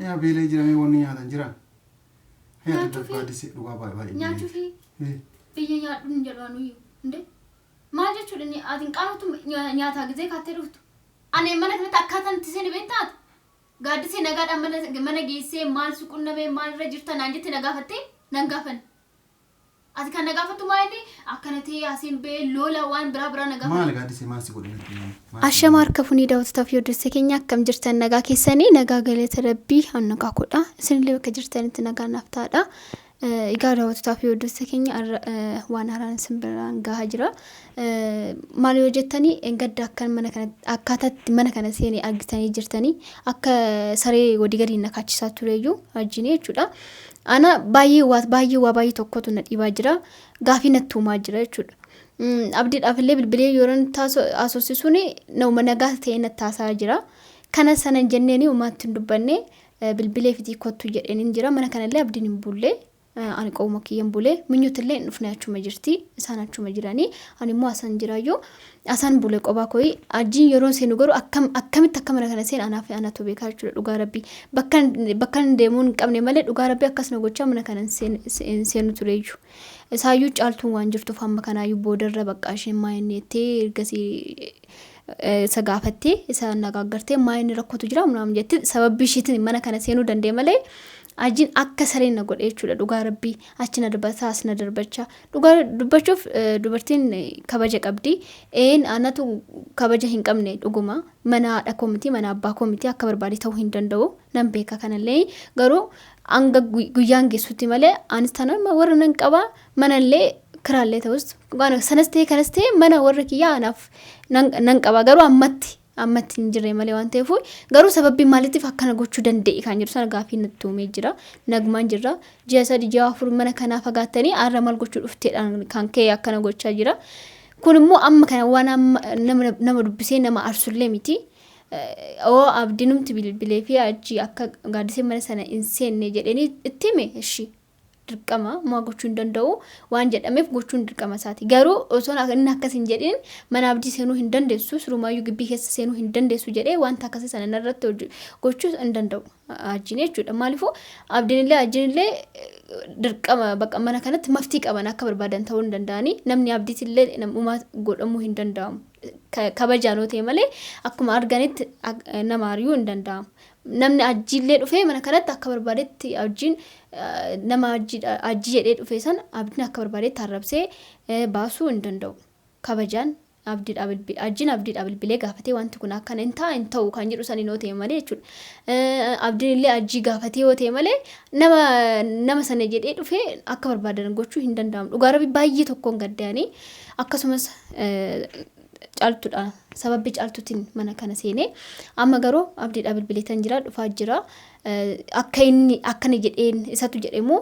Ya beelay jirame wonni nyaatan jira. Ya daddabaadisi dhugaa baay'ee. Nyaachuufi. Biyya nyaadhu hin jedhu anuyyuu. Inde maal jechuudha atiin qaamatu nyaataa gizee kaattee dhuftu. Ani mana kanatti akkaataan itti seenii beektaatu. Gaaddisee nagaadhaan mana geessee maal suqunnamee maalirra jirta naan jettee nagaafattee nan gaafan. Ati kan nagaafattu maali akkanatee asiin bee lola waan biraa nagaafatu. Maal gaaddisee maal si godhe? Ashama harka funii daawwattoota fi keenya akkam jirtan nagaa keessanii nagaa galata rabbii hannaqa godha. Isinillee bakka jirtanitti nagaa naaf taadha. Egaa daawwattoota fi keenya waan haaraan simbiraan gahaa jira. Maal yoo jettanii gadda akkan mana kana akkaataatti mana kana seenii argitanii jirtanii akka saree wadii gadi nakaachisaa tureeyyuu wajjin jechuudha. Ana baay'ee tokkotu na dhibaa jira. Gaafii natti uumaa jira jechuudha. Abdiidhaaf illee bilbilee yeroon asoosisuun nama nagaa ta'e natti haasaa jira. Kana sana jenneeni uumaatti hin dubbanne bilbilee fitii kottu jedheen jira. Mana kanallee abdiin hin bulle. Ani qawma kiyyan bulee minyuutillee dhufne achuma jirti isaan achuma jiranii ani immoo asan jiraayyoo asan bulee qophaa koyi ajiin yeroo seenu garuu akkamitti akka mana kana seen anaaf anatu beekaa jechuudha dhugaa rabbii bakka deemuun hin qabne malee dhugaa rabbii akkasuma gochaa mana kana seenu tureeyyu isaayyuu caaltuun waan jirtuuf amma kanaayyuu boodarra bakka isheen maayineettee ergasii sagaafattee isa nagaagartee maayinni rakkotu jira munaan jetti sababbii ishiitiin mana kana seenuu dandee malee ajiin akka sareen na godhe jechuudha dhugaa rabbii achi na darbata as na darbachaa dhugaa dubbachuuf dubartiin kabaja qabdi anatu kabaja hin qabne dhuguma mana haadha koomiti mana abbaa koomiti akka barbaade ta'uu hin danda'u nan beeka kanallee garuu hanga guyyaan geessutti malee anis tanaan warra nan qaba manallee kiraallee ta'us sanas ta'e kanas ta'e mana warra kiyyaa anaaf nan qaba garuu ammatti hin jirre malee waan ta'eef garuu sababbii maaliitiif akkana gochuu danda'e kan jedhu sana gaafii natti uumee jira nagmaan jirra ji'a 3-4 mana kanaa fagaattanii har'a maal gochuu dhufteedhaan kan ka'e akkana gochaa jira kun immoo amma kana waan nama dubbisee nama arsullee miti abdiinumti bilbilee fi achi akka gaaddisee mana sana hin seenne jedhanii itti hime ishii dirqama maa gochuu hin danda'u waan jedhameef gochuun dirqama isaati garuu osoo inni akkas hin jedhin mana abdii seenuu hin dandeessu surumaayyuu gibbii keessa seenuu hin dandeessu jedhee wanta akkasii sana narratti gochuu hin danda'u ajiin jechuudha maaliifuu abdiinillee dirqama bakka mana kanatti maftii qaban akka barbaadan ta'uu hin danda'anii namni abdiitillee namumaa godhamuu hin danda'amu kabajaanoo ta'e malee akkuma arganitti nama ari'uu hin danda'amu namni ajiillee dhufee mana kanatti akka barbaadetti ajiin nama ajii jedhee dhufee sana abdiin akka barbaadetti arrabsee baasuu hin danda'u kabajaan ajiin abdiidhaa bilbilee gaafatee wanti kun akkana hin ta'u kan jedhu sanii noo ta'e malee jechuudha abdiin illee ajii gaafatee yoo ta'e malee nama sana jedhee dhufee akka barbaadan gochuu hin danda'amu dhugaa rabbii baay'ee tokkoon gadda'anii akkasumas caaltuudha sababbi caaltuutiin mana kana seenee amma garuu abdiidhaa bilbileetan jira dhufaa jira akka inni akkana jedheen isatu jedhemu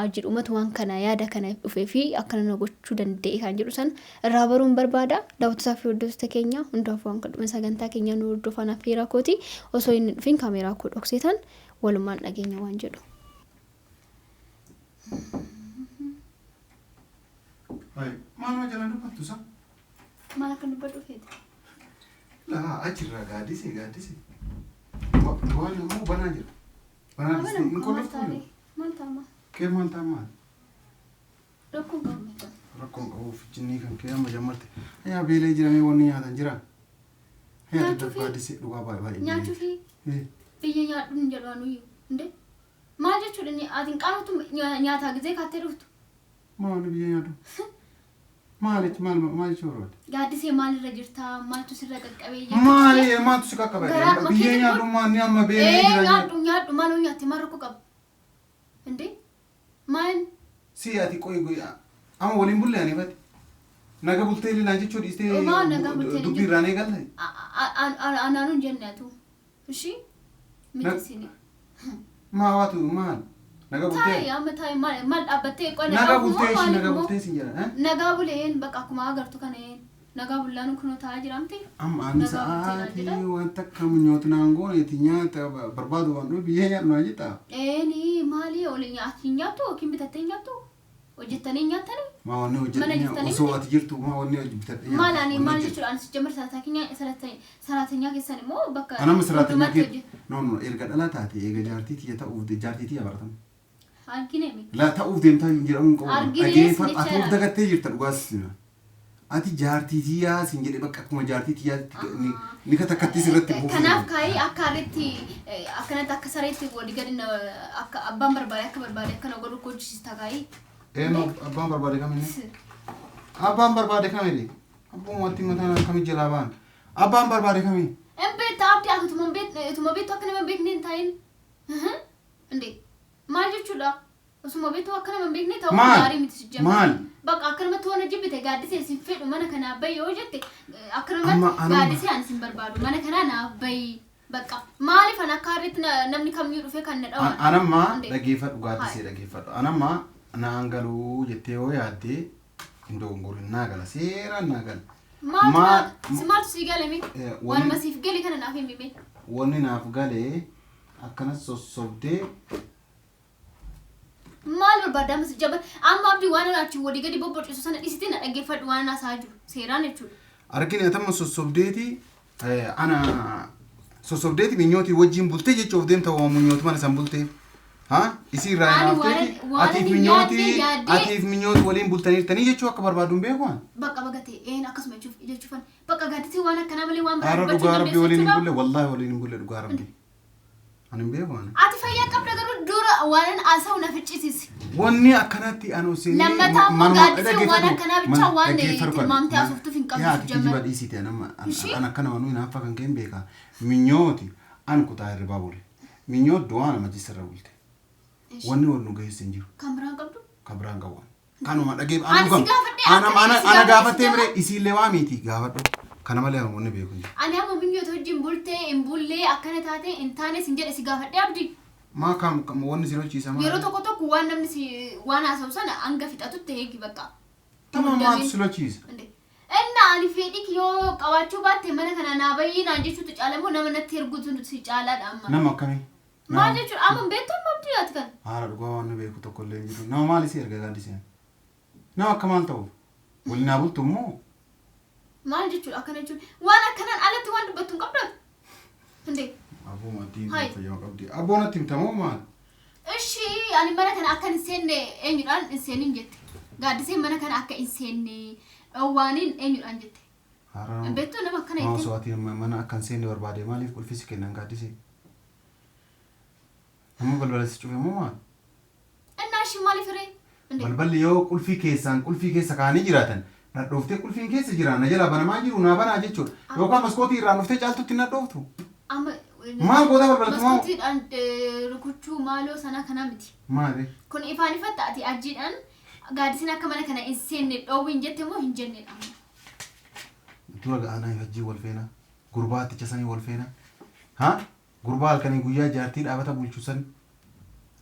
ajidhumatu waan kana yaada kana dhufee fi akkana na gochuu danda'e kan jedhu san irraa baruun barbaada daawwattoota fi hordoftoota keenya hundaaf waan kadhuma sagantaa keenya nu hordofan affeeraa kooti osoo inni dhufin kaameeraa koo dhokseetan walumaan dhageenya waan jedhu. Maaluma jalaan dubbattu isaa? Maal akka dubbadhu feete? Laa achirraa gaaddise. Waan immoo banaa jira. Banaa jira. Hin qoloftu. Maal taama? Kee maal taama? Rakkoon qabu. Rakkoon qabuuf jinnii kan kee amma jammarte. Yaa beelee jiramee wanni nyaatan jira. Yaa daddabaadise dhugaa baay'ee. Nyaachuufi. Biyya nyaadhu hin jedhu anuyyuu. Inde maal jechuudha atiin qaamatu nyaataa gizee kaattee dhuftu. Maali biyya nyaadhu? Maal jechuudha? Gaaddisee maalirra jirta? Maaltu sirra qaqqabee jirta? Maaltu si qaqqabee? Biyya nyaadhu maal ni amma beelee jira? Nyaadhu maal nyaatti maal rakkoo qabu? Inde maal? Si ati qoy amma waliin bulle ani fati. Naga bultee lilaan jechuudha istee dubbii irraan eegalle. Anaanuun jenneetu. Ishi? Mitisini. Maawatu maal? Naga bultee. Taa'ee maal dhaabbattee qonna naga bultee si jira. Nagaa buleen bakka akkuma agartu kaneen nagaa bulaan kunoo taa'aa jiraamte. Amma ani sa'aatii wanta kam nyaatu naangoon nyaata barbaadu waan dhufu biyya nyaatu naa jetta. Ni maali oli nyaatu yookiin bitattee nyaatu? hojjettanii nyaatanii ما وني وجدني وصوات جرتو ما وني وجبت مالاني مال جيتو أنا سجمر سراتنيا كيساني مو بكا أنا مسراتنيا كي نو إرجع لا تاتي إرجع جارتي تي تأوف دي جارتي تي أبرتم أرجيني لا تأوف دي متى ينجر أمك أرجيني أتوف دقت تيجي ترقص أتي جارتي تي يا سنجري بكا كم جارتي تي يا نكتا كتير سرت كناف كاي أكارتي أكنت أكسرتي ودي قدنا أبام برباري أكبر برباري كنا قولوا كوجي استغاي إيه ما أبام برباري كميني أبام برباري كميني أبو ماتي مثلا كمي جلابان أبام برباري كمي أم بيت أبتي أكو تما بيت وكنا من بيت نين عندي ما جت شو وسما بيت وكنا من بيت نين تاو داري متسجل بق أكرمت وانا جبته قاعد يصير فيلم ما أنا كنا أبي وجدت أكرمت قاعد يصير أنا سنبربادو ما أنا كنا أنا أبي بق ما أعرف أنا كارت نمني كم يورو فيك أنا ما دقيفة قاعد يصير دقيفة أنا ما أنا أنقلو جتيو يادي إندو نقول ناقل سيرا ناقل ما سمعت سيقال مي وانا ما سيفقالي كان نافين بيبي وانا نافقالي أكنا صوصوبدي مال بربادام سجبر أما أبدي وانا أرتي ودي قدي بوبر إسوسنا إستين أجيفت وانا ساجو سيران يشول أركيني أتم صوصوبديتي أنا صوصوبديتي بنيوتي وجين بولتي جتشوف ديم توا منيوت ما نسمبولتي ها يصير راينا أتيف منيوت ولين بولتني تاني جتشو أكبر بعدهم بيهوان بقى بقتي إيه ناقص ما تشوف إذا تشوفن بقى قاعدتي وانا كنا ملي وان أنا رجاربي ولين نقول والله ولين نقول رجاربي أنا بيهوان أتفاجأ قبل قالوا دورة وانا أسا ونفتشيس واني أكنتي أنا وسيني لما تامو قاعدتي وانا كنا بتشا وانا تمامتي أصوفتو فين قبل يا تيجي بعد إيسيتي أنا كنا وانوي نافع كان بيكا منيوتي أنا كنت عارف بابولي منيوت دوانا ما جسر رولتي واني ونو جاي سنجيو كامبران قبلو كامبران قوان كانوا ما أجيب أنا قافتي مري إيسي لواميتي قافتو كنا ما لهم واني بيكون أنا هم منيوت هجيم بولتي إمبولي أكنتاتي إنتاني سنجر إسي قافتي أبدي ما كم واني سيرو شيء سما يرو توكو توكو وانا منسي وانا أسوسنا أنغا في تاتو تهيكي بقى تمام ما سيرو شيء أنا في ديك يو قواتشو بات تمنا كنا نابي ناجي شو تجعلمو نمنا تيرغوتو نتسجعلات أما نما كمي ما جيشو أما بيتو ما بديات كان هذا رجوا أنا بيكو تقول لي جدو نما مالي سير قاعد يسين نما كمان تو ولنا بقول تمو ما جيشو أكنه جيشو وانا كنا على توان بتون قبل هندي أبو ما تيم في يوم قبل أبو أنا تيم تمام ما إيشي يعني منا كنا أكن إنسان إنجران إنسانين جت قاعد يسين منا كنا أكن إنسان أوانين إنجران جت بيتو نما كنا ما سواتي منا أكن سين وربادي مالي كل فيسك إنن قاعد يسين هم بلبل تشوفي ماما الناشي مالي فري بلبل يو كل في كيس كاني جراتن ندوفتي كل في كيس جران نجلا بنا ما جرو نابنا جيتشو لو كان مسكوتي رانوفتي جالتو تندوفتو أما ما بودا بلبل تمام مسكوتي أنت ركوتشو مالو سنة كنامتي ما أدري كون إفاني فتاتي أجين أن قاعد سنا كمان كنا إنسان أو إنجت مو إنجن أما تقول أنا يهجي والفينا قربات تجسني والفينا ها قربال كان يقولي جارتين أبدا بولشوسن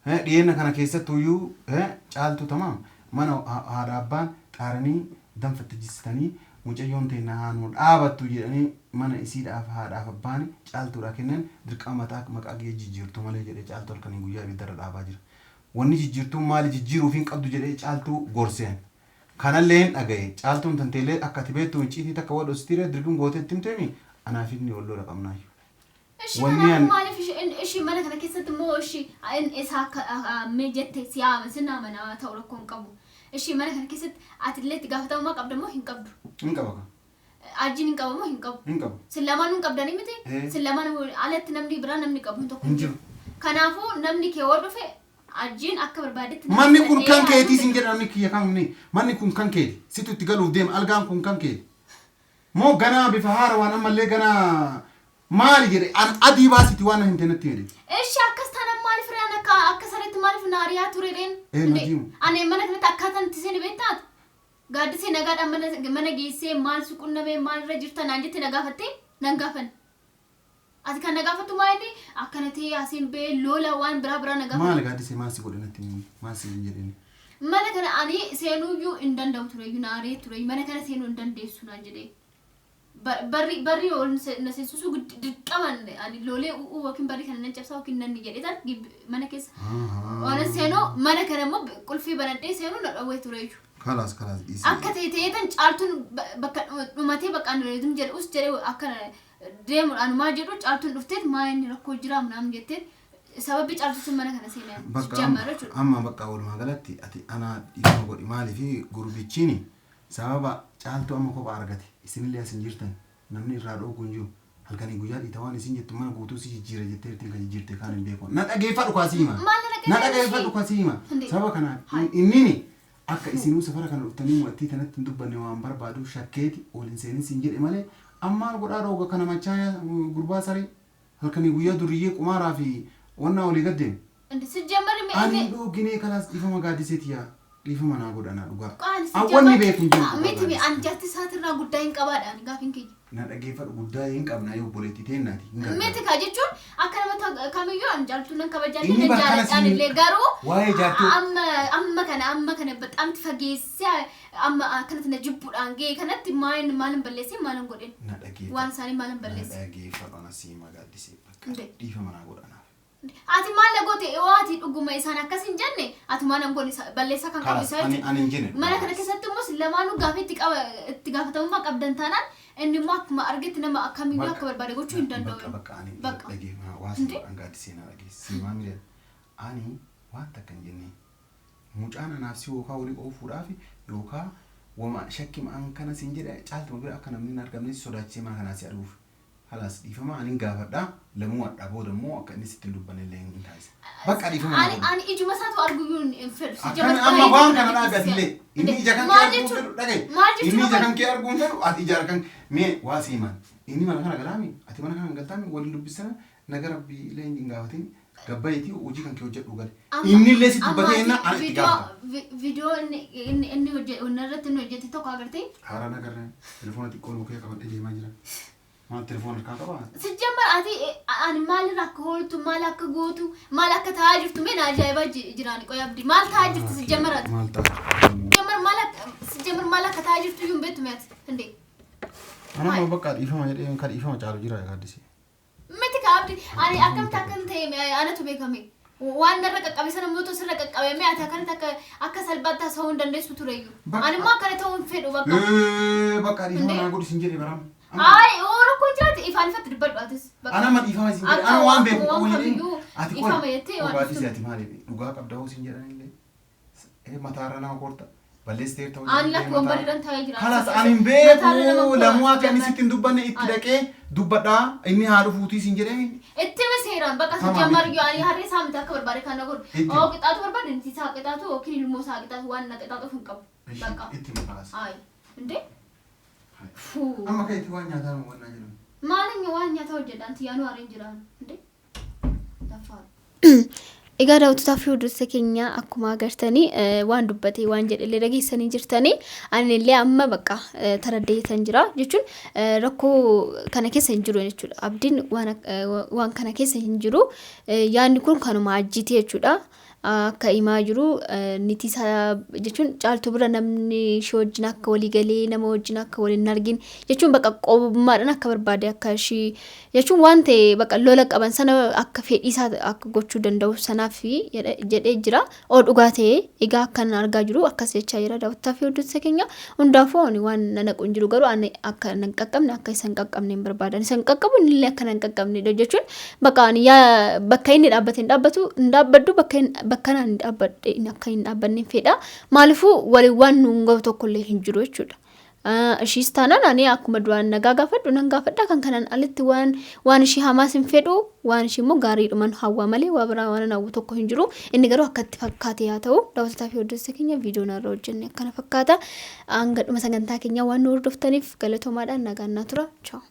ها دينا كنا كيسة تويو ها شالتو تمام ما نو هربان كارني دم فتجستني مجيون تينا هانول أبدا تويني ما نسيد أفباني شالتو لكنن درك أمتاك مكأجي جيرتو مالي جري شالتو كان يقولي بدر الأباجر وني جيرتو مالي جيرو فين قبض جري شالتو غورسين كان لين أجي شالتو تنتلي أكتبتو إنشيتي تكواد أستيرة دركم غوتة تمتمي أنا فيني أقول له رقمناي إيش أنا ما أعرف إيش ما أنا كيسة مو إيش إن إسحاق ميجت سيام سنة منا توركون كابو إيش ما أنا كيسة أتلت قافته ما قبل مو هنقبل هنقبل أجين هنقبل مو هنقبل سلمان هنقبل نمي متى سلمان على تنمني برا نمني قبل هنتو كنافو نمني كيورد في أجين أكبر بعدت ما نكون كان كيتي سنجر نمني كي كان مني ما نكون كان كيتي ستو تقالوا ديم ألقام كون كان كيتي مو جنا بفهار وأنا مالي جنا مالي جري أنا أدي باسي توانا هنتنتي لي إيش أكستانا مالي فريانا أكسرت مالي في ناريا توريرين إيه نجيم أنا ما نقدر أكاتن تسيني بنتات قاعد تسيني قاعد أمنا جيسي مال سكون نبي مال رجعت نانجي تنقافتي نقافن أذ كان نقافتو ما يدي أكنتي أسين بي لولا وان برا نقافن مالي قاعد تسي ما سيقول نتي ما سيجريني ما نكنا أني سينو يو إندن داو توري يناري توري ما نكنا سينو إندن ديسو نانجي barri nasiisusu dirqaman ani loolee wakin barri kana nan cabsaa wakin nan jedhetan mana keessa waan seenoo mana kana immoo qulfii banadhee seenuu na dhawwee ture jechuudha. Kalas isi. Akka ta'eetan caaltuun bakka dhumatee bakka andreetum jedhus jedhee akka deemuudhaan maa jedhu caaltuun dhuftee maa inni rakkoo jira amnaam jettee sababi caaltuun mana kana seenaa jammara jechuudha. Amma bakka walumaa galatti ati ana dhiifama godhi maaliifi gurbichiini sababa caaltuu amma kophaa argate isinillee asin jirtan namni irraa dhoogu hin jiru halkanii guyyaa dhiita waan isin jettu mana guutuu si jijjiira jettee ittiin kan jijjiirte kaan hin beeku na dhageeffadhu kaasiima na dhageeffadhu kaasiima sababa kanaaf innini akka isinuu safara kana dhuftanii mu'attii tanatti hin dubbanne waan barbaadu shakkeeti olin seenis hin jedhe malee ammaan godhaa dhooga kana machaa gurbaa saree halkanii guyyaa duriyyee qumaaraa fi wannaa olii gaddeem. Ani dhooginee kalaas dhiifama gaaddiseetiyaa. Dhiifama naa godhanaa dhugaa. Awwanni beeku hin jiru. Miti an jatti saatirraa guddaa hin qabaadhaan gaafin kiyya. Na dhageeffadhu guddaa hin qabnaa yoo obboleettii teennaati. Miti kaa jechuun akka nama kamiyyuu an jaaltu nan kabajaallee nan jaaladhaan illee garuu waa'ee jaartuu amma kana baxaamti fageessee amma akkanatti na jibbuudhaan ga'e kanatti maalin balleessee maalin godhen. Na dhageeffadhu. Waan isaanii maalin balleessee. Na dhageeffadhu ana siima gaaddisee bakka dhiifama naa godhanaa. Ati maal goote waati dhuguma isaan akkas hin jenne ati maal angoon balleessaa kan qabu isaa jechuudha. Mana kana keessatti immoo lamaanuu gaafa itti gaafatamummaa qabdan taanaan inni immoo akkuma argetti nama akkamiyyuu akka barbaade gochuu hin danda'u. Bakka ani dhageeffama waasii godhan gaaddisee na dhageesse siimaa miidhan ani waan takka hin jenne mucaan anaaf si yookaan walii oofuudhaaf yookaan wama shakkima an kana siin jedhe caaltuma bira akka namni hin argamne sodaachisee mana kanaa si aduuf. Halas dhiifama ani gaafadha lamuu adda booda immoo akka inni sitti dubbanne illee hin taasisa. Bakka dhiifama ani ijuma isaatu arguyyuu hin fedhu. Amma waan kana dhagatillee inni ija kan kee arguun fedhu dhagaye. Inni ija kan kee arguun fedhu ati ija kan mee waa siiman. Inni mana kana galaami ati mana kana galtaami waliin dubbisana naga rabbii illee hin gaafatin gabbayeetii hojii kan kee hojjedhu gale. Inni illee si dubbatee enna ani itti gaafata. Viidiyoo inni hojjete inni hojjete tokko agartee. Haaraan agarreen telefoona xiqqoo bukee qabadhee deemaa jira. Maal telefoon harkaa qabaa? Sijjambar ati ani maal akka hooltu maal akka gootu maal akka taa'aa jirtu mee na ajaa'iba jiraani qoy abdi maal taa'aa jirtu sijjambar ati? Maal taa'aa? Sijjambar maal akka taa'aa jirtu iyyuu hin beektu mee ati? Hindee? Anuma bakka dhiifama jedhee kan dhiifama caalu jira gaaddisee. Miti kaa abdi ani akkamitti akkam ta'e anatu beekame. Waan narra qaqqabe sana mooto sirra qaqqabame ati akkanatti akka salphaatti haasa'uu hin dandeessu tureyyuu. Ani immoo akkana ta'uu hin fedhu bakka. Bakka dhiifama naa godhu sin jedhee baramu. Ay, orang kau jadi ifan fat di bawah atas. Ana mat ifan sin jadi. Ana wan beku kau ini. Ati kau. Ifan bayar teh. Kau ati siapa mali? Duga kau dah sin jadi ni. Matara nama korta. Balis ter tahu. Ani lah kau beriran thai jiran. Kalas anin beku. Lamu apa ni sitin dubban ni itti dake. Dubbada. Ini haru futi sin jadi. Itti meseran. Bakas jamar yo ani hari sam tak berbalik kan aku. Oh kita tu berbalik. Nanti sah kita tu. Kini ilmu sah kita tu wan nak kita tu fungkap. Bakas. Itti malas. Ay. Inde? Amma kayak tuan nyata mau warna jenuh. Maling nyawan nyata udah dan tianu arrange jiran. Inde? Dafar. Egaa daawwattoota fi hordoftoota keenya akkuma agartanii waan dubbatee waan jedhee dhageessanii jirtanii anillee amma bakka taraddeetan jira jechuun rakkoo kana keessa hin jiru jechuudha. Abdiin waan kana keessa hin jiru yaadni kun kanuma ajjiiti jechuudha. Akka himaa jiru niti isaa jechuun caaltuu bira namni ishee wajjin akka walii galee nama wajjin akka waliin hin argin jechuun bakka qobummaadhaan akka barbaade akka ishee jechuun waan ta'e bakka lola qaban sana akka fedhii isaa akka gochuu danda'u sanaaf jedhee jira. Oo dhugaa ta'e egaa akkan argaa jiru akkas jechaa jira daawwattoota fi hordoftoota keenya hundaafuu waan naqu hin jiru garuu akka nan qaqqabne akka isan qaqqabne hin barbaadan isan qaqqabu illee akka nan qaqqabne jechuun bakka inni dhaabbate hin dhaabbaddu bakkanaan dhaabbadhe akka hin dhaabbanne fedha maaliifuu waliin nuun gahu tokkollee hin jiru jechuudha. Ishiis taanaan ani akkuma duraan nagaa gaafadhu nan gaafadha kan kanaan alitti waan ishii hamaas hin fedhu waan ishii immoo gaariidhuman hawwa malee waa biraa waan hawwu tokko hin jiru inni garuu akka itti fakkaate haa ta'u daawwattoota fi hordoftoota keenya viidiyoo narra hojjenne akkana fakkaata hanga dhuma sagantaa keenya waan nu hordoftaniif galatoomaadhaan nagaan naa tura. Ciao.